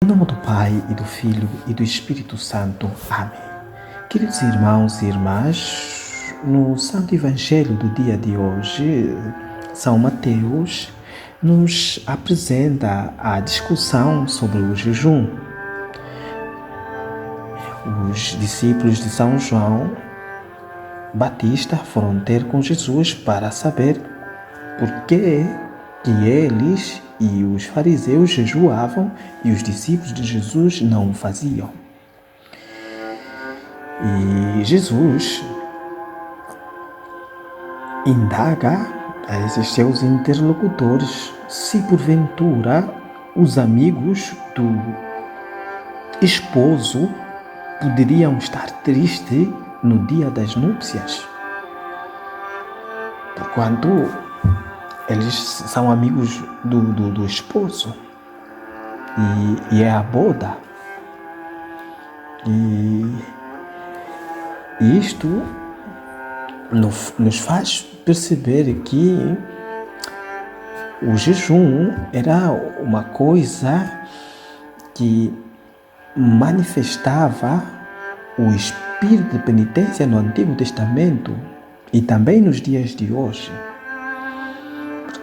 Em nome do Pai, e do Filho, e do Espírito Santo. Amém. Queridos irmãos e irmãs, no Santo Evangelho do dia de hoje, São Mateus nos apresenta a discussão sobre o jejum. Os discípulos de São João Batista foram ter com Jesus para saber por que eles e os fariseus jejuavam e os discípulos de Jesus não o faziam. E Jesus indaga a esses seus interlocutores se porventura os amigos do esposo poderiam estar tristes no dia das núpcias, porquanto eles são amigos do esposo e é a boda. E isto nos faz perceber que o jejum era uma coisa que manifestava o espírito de penitência no Antigo Testamento e também nos dias de hoje.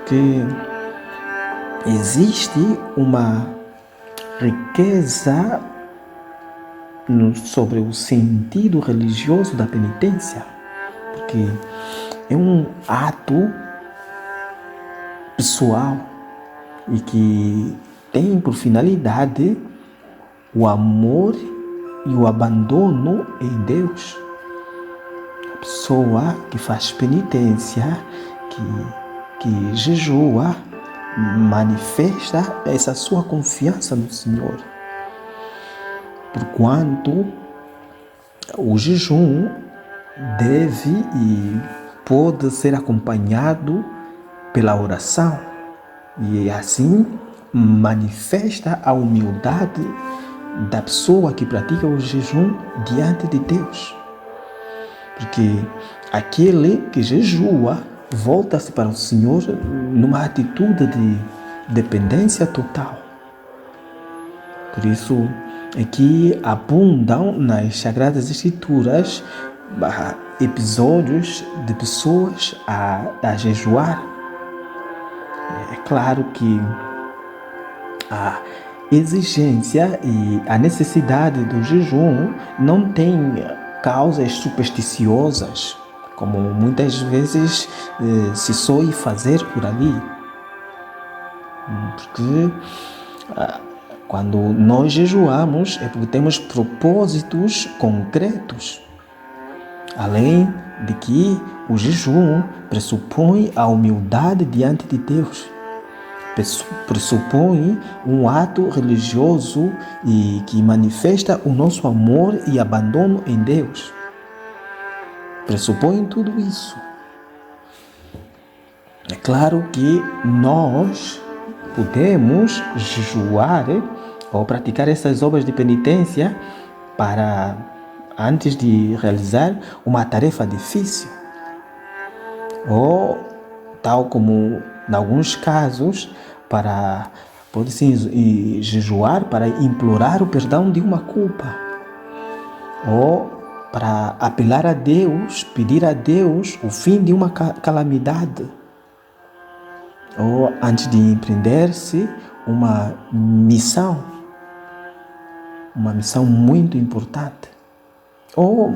Porque existe uma riqueza sobre o sentido religioso da penitência, porque é um ato pessoal e que tem por finalidade o amor e o abandono em Deus. A pessoa que faz penitência, que jejua, manifesta essa sua confiança no Senhor. Porquanto o jejum deve e pode ser acompanhado pela oração e assim manifesta a humildade da pessoa que pratica o jejum diante de Deus. Porque aquele que jejua volta-se para o Senhor numa atitude de dependência total. Por isso é que abundam nas Sagradas Escrituras episódios de pessoas a jejuar. É claro que a exigência e a necessidade do jejum não tem causas supersticiosas, como muitas vezes se soe fazer por ali. Porque quando nós jejuamos é porque temos propósitos concretos. Além de que o jejum pressupõe a humildade diante de Deus. Pressupõe um ato religioso e que manifesta o nosso amor e abandono em Deus. Pressupõe tudo isso. É claro que nós podemos jejuar ou praticar essas obras de penitência antes de realizar uma tarefa difícil. Ou, tal como em alguns casos, pode-se jejuar para implorar o perdão de uma culpa. Ou para apelar a Deus, pedir a Deus o fim de uma calamidade. Ou antes de empreender-se uma missão muito importante. Ou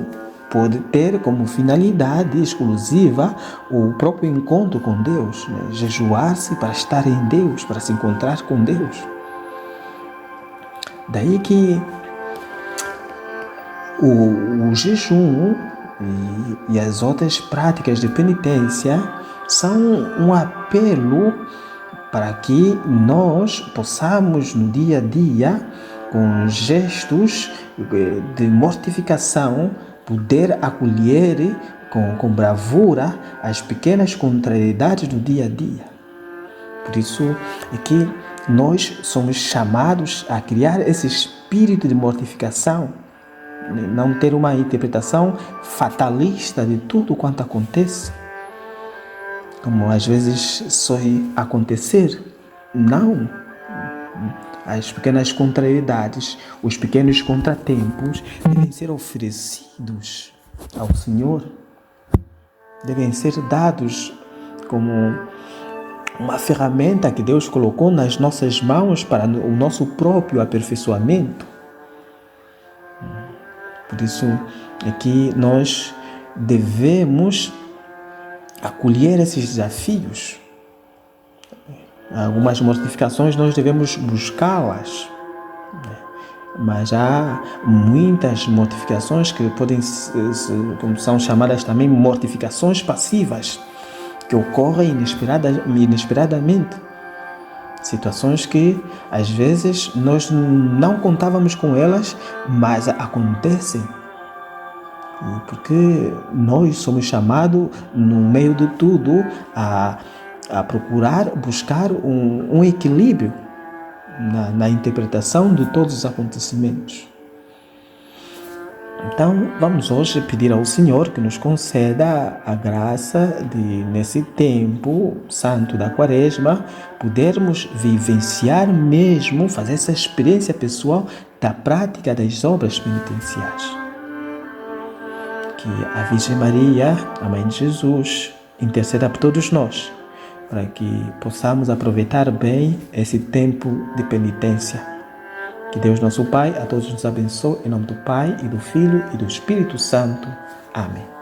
pode ter como finalidade exclusiva o próprio encontro com Deus, jejuar-se para estar em Deus, para se encontrar com Deus. Daí que o jejum e as outras práticas de penitência são um apelo para que nós possamos no dia a dia, com gestos de mortificação, poder acolher com bravura as pequenas contrariedades do dia a dia. Por isso é que nós somos chamados a criar esse espírito de mortificação, não ter uma interpretação fatalista de tudo quanto acontece, como às vezes soe acontecer. Não. as pequenas contrariedades, os pequenos contratempos devem ser oferecidos ao Senhor, devem ser dados como uma ferramenta que Deus colocou nas nossas mãos para o nosso próprio aperfeiçoamento. Por isso é que nós devemos acolher esses desafios. Algumas mortificações nós devemos buscá-las, mas há muitas mortificações que como são chamadas também mortificações passivas, que ocorrem inesperadamente. Situações que às vezes nós não contávamos com elas, mas acontecem. Porque nós somos chamados, no meio de tudo, a buscar um equilíbrio na interpretação de todos os acontecimentos. Então, vamos hoje pedir ao Senhor que nos conceda a graça de, nesse tempo santo da Quaresma, podermos vivenciar mesmo, fazer essa experiência pessoal da prática das obras penitenciais. Que a Virgem Maria, a Mãe de Jesus, interceda por todos nós, para que possamos aproveitar bem esse tempo de penitência. Que Deus nosso Pai a todos nos abençoe, em nome do Pai, e do Filho, e do Espírito Santo. Amém.